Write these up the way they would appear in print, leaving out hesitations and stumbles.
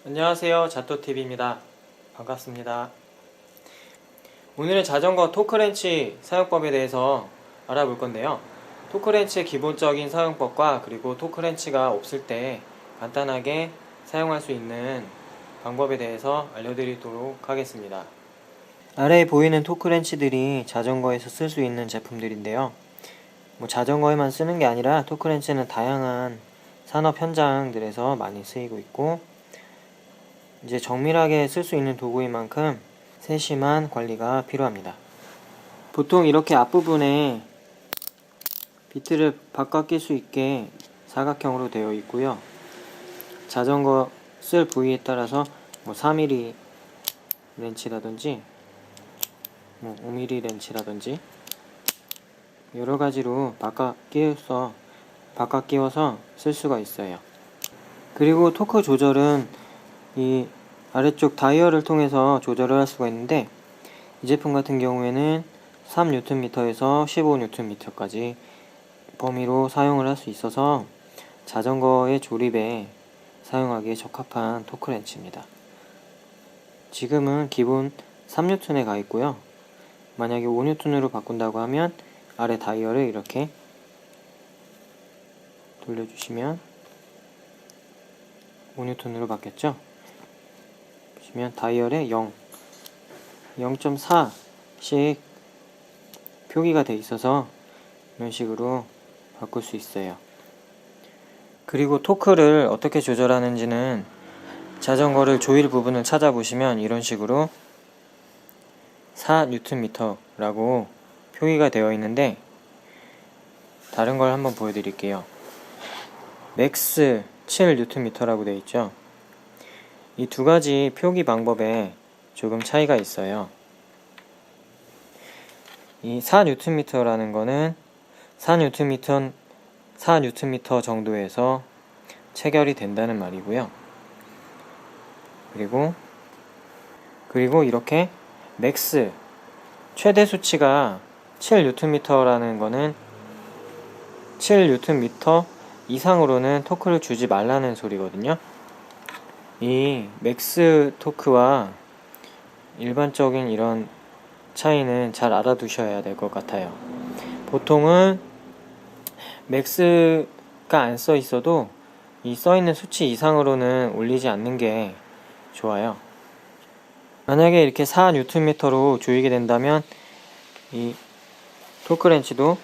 안녕하세요, 자토TV입니다. 반갑습니다. 오늘은 자전거 토크렌치 사용법에 대해서 알아볼 건데요. 토크렌치의 기본적인 사용법과 그리고 토크렌치가 없을 때 간단하게 사용할 수 있는 방법에 대해서 알려드리도록 하겠습니다. 아래에 보이는 토크렌치들이 자전거에서 쓸 수 있는 제품들인데요. 자전거에만 쓰는 게 아니라 토크렌치는 다양한 산업 현장들에서 많이 쓰이고 있고, 이제 정밀하게 쓸 수 있는 도구인 만큼 세심한 관리가 필요합니다. 보통 이렇게 앞부분에 비트를 바꿔 낄 수 있게 사각형으로 되어 있고요. 자전거 쓸 부위에 따라서 4mm 렌치라든지 5mm 렌치라든지 여러 가지로 바꿔 끼워서 쓸 수가 있어요. 그리고 토크 조절은 이 아래쪽 다이얼을 통해서 조절을 할 수가 있는데, 이 제품 같은 경우에는 3Nm에서 15Nm까지 범위로 사용을 할 수 있어서 자전거의 조립에 사용하기에 적합한 토크렌치입니다. 지금은 기본 3N에 가 있고요. 만약에 5N으로 바꾼다고 하면 아래 다이얼을 이렇게 돌려주시면 5N으로 바뀌었죠. 보시면 다이얼에 0.4씩 표기가 돼 있어서 이런 식으로 바꿀 수 있어요. 그리고 토크를 어떻게 조절하는지는 자전거를 조일 부분을 찾아보시면 이런 식으로 4Nm라고 표기가 되어 있는데, 다른 걸 한번 보여드릴게요. 맥스 7Nm라고 되어 있죠. 이 두 가지 표기 방법에 조금 차이가 있어요. 이 4Nm라는 거는 4Nm 정도에서 체결이 된다는 말이고요. 그리고 이렇게 맥스 최대 수치가 7Nm라는 거는 7Nm 이상으로는 토크를 주지 말라는 소리거든요. 이 맥스 토크와 일반적인 이런 차이는 잘 알아두셔야 될 것 같아요. 보통은 맥스가 안 써 있어도 이 써 있는 수치 이상으로는 올리지 않는 게 좋아요. 만약에 이렇게 4Nm로 조이게 된다면 이 토크렌치도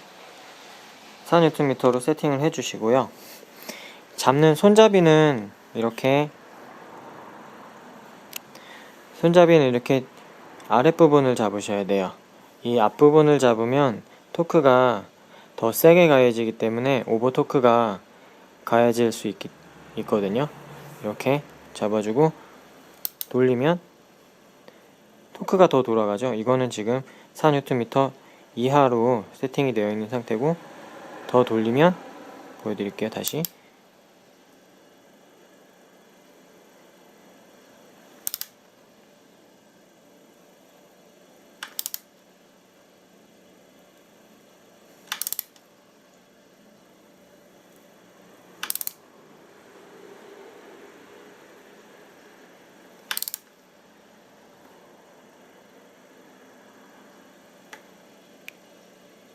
4Nm로 세팅을 해주시고요. 잡는 손잡이는 이렇게 아랫부분을 잡으셔야 돼요. 이 앞부분을 잡으면 토크가 더 세게 가해지기 때문에 오버 토크가 가해질 수 있거든요. 이렇게 잡아주고 돌리면 토크가 더 돌아가죠. 이거는 지금 4Nm 이하로 세팅이 되어 있는 상태고, 더 돌리면 보여드릴게요. 다시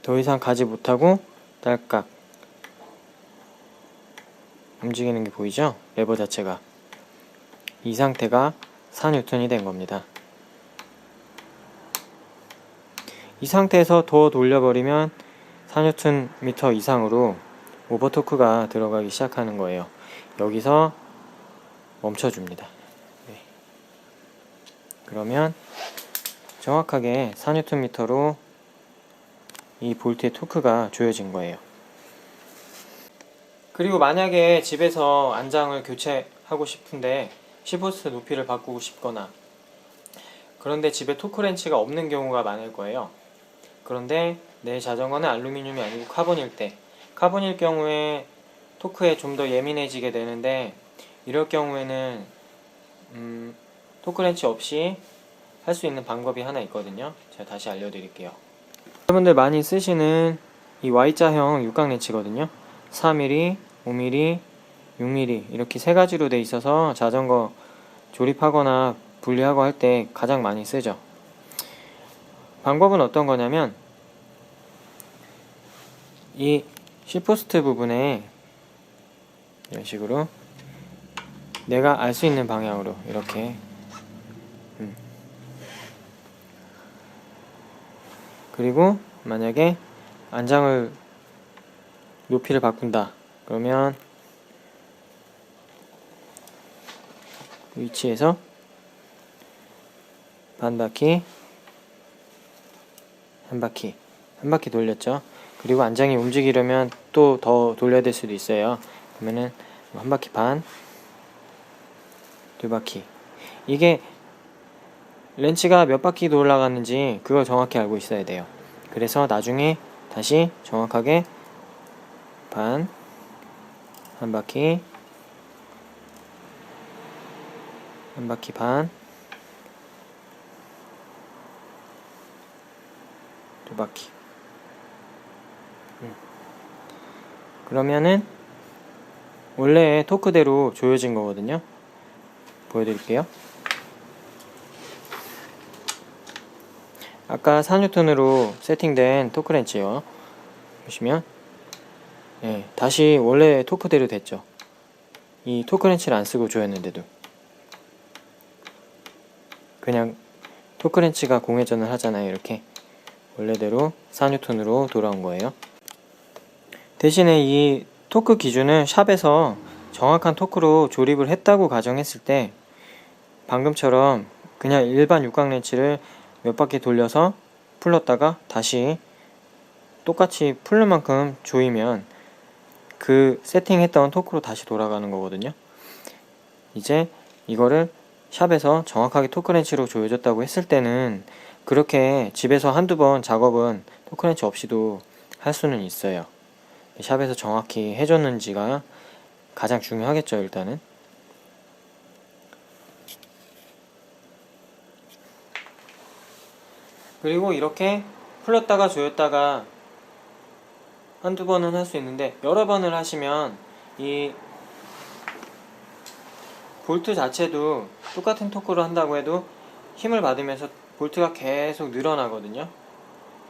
더 이상 가지 못하고 딸깍 움직이는 게 보이죠? 레버 자체가. 이 상태가 4N이 된 겁니다. 이 상태에서 더 돌려버리면 4Nm 이상으로 오버토크가 들어가기 시작하는 거예요. 여기서 멈춰줍니다. 네. 그러면 정확하게 4Nm로 이 볼트의 토크가 조여진 거예요. 그리고 만약에 집에서 안장을 교체하고 싶은데 15V 높이를 바꾸고 싶거나, 그런데 집에 토크렌치가 없는 경우가 많을 거예요. 그런데 내 자전거는 알루미늄이 아니고 카본일 경우에 토크에 좀 더 예민해지게 되는데, 이럴 경우에는 토크렌치 없이 할 수 있는 방법이 하나 있거든요. 제가 다시 알려드릴게요. 여러분들 많이 쓰시는 이 Y자형 육각 렌치거든요. 4mm, 5mm, 6mm 이렇게 세 가지로 돼 있어서 자전거 조립하거나 분리하고 할 때 가장 많이 쓰죠. 방법은 어떤 거냐면 이 C포스트 부분에 이런 식으로 내가 알 수 있는 방향으로 이렇게 그리고 만약에 안장을 높이를 바꾼다 그러면 위치에서 반 바퀴 한 바퀴 돌렸죠. 그리고 안장이 움직이려면 또 더 돌려야 될 수도 있어요. 그러면은 한 바퀴 반, 두 바퀴. 이게 렌치가 몇 바퀴 돌아가는지 그걸 정확히 알고 있어야 돼요. 그래서 나중에 다시 정확하게 반, 한 바퀴 반, 두 바퀴. 그러면은 원래 토크대로 조여진 거거든요. 보여드릴게요. 아까 4N으로 세팅된 토크렌치요. 보시면 다시 원래 토크대로 됐죠. 이 토크렌치를 안 쓰고 조였는데도 그냥 토크렌치가 공회전을 하잖아요. 이렇게 원래대로 4N으로 돌아온 거예요. 대신에 이 토크 기준은 샵에서 정확한 토크로 조립을 했다고 가정했을 때 방금처럼 그냥 일반 육각 렌치를 몇 바퀴 돌려서 풀렀다가 다시 똑같이 풀는 만큼 조이면 그 세팅했던 토크로 다시 돌아가는 거거든요. 이제 이거를 샵에서 정확하게 토크렌치로 조여줬다고 했을 때는 그렇게 집에서 한두 번 작업은 토크렌치 없이도 할 수는 있어요. 샵에서 정확히 해줬는지가 가장 중요하겠죠. 일단은 그리고 이렇게 풀렸다가 조였다가 한두 번은 할 수 있는데 여러 번을 하시면 이 볼트 자체도 똑같은 토크로 한다고 해도 힘을 받으면서 볼트가 계속 늘어나거든요.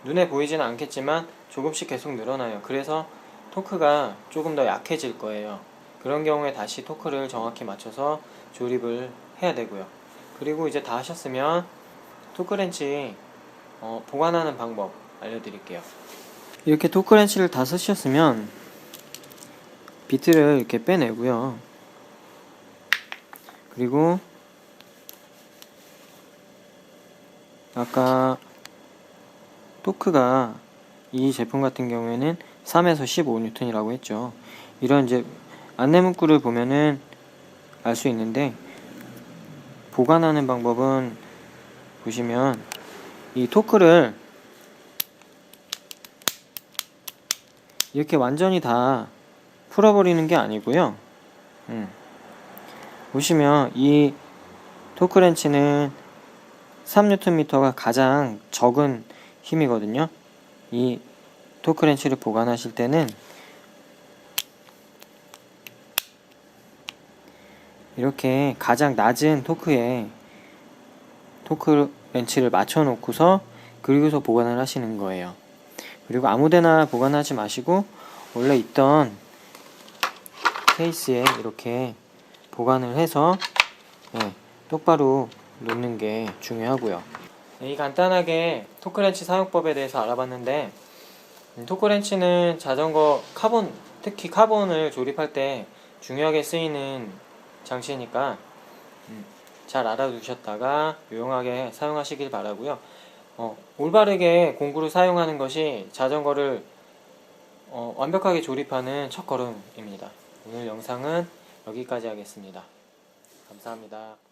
눈에 보이지는 않겠지만 조금씩 계속 늘어나요. 그래서 토크가 조금 더 약해질 거예요. 그런 경우에 다시 토크를 정확히 맞춰서 조립을 해야 되고요. 그리고 이제 다 하셨으면 토크렌치 보관하는 방법 알려드릴게요. 이렇게 토크렌치를 다 쓰셨으면 비트를 이렇게 빼내고요. 그리고 아까 토크가 이 제품 같은 경우에는 3에서 15N이라고 했죠. 이런 이제 안내 문구를 보면은 알 수 있는데 보관하는 방법은 보시면 이 토크를 이렇게 완전히 다 풀어버리는 게 아니고요. 보시면 이 토크렌치는 3Nm가 가장 적은 힘이거든요. 이 토크렌치를 보관하실 때는 이렇게 가장 낮은 토크에 토크렌치를 맞춰 놓고서 그리고서 보관을 하시는 거예요. 그리고 아무데나 보관하지 마시고 원래 있던 케이스에 이렇게 보관을 해서 똑바로 놓는 게 중요하고요. 이 간단하게 토크렌치 사용법에 대해서 알아봤는데 토크렌치는 자전거 카본, 특히 카본을 조립할 때 중요하게 쓰이는 장치니까 잘 알아두셨다가 유용하게 사용하시길 바라고요. 올바르게 공구를 사용하는 것이 자전거를 완벽하게 조립하는 첫걸음입니다. 오늘 영상은 여기까지 하겠습니다. 감사합니다.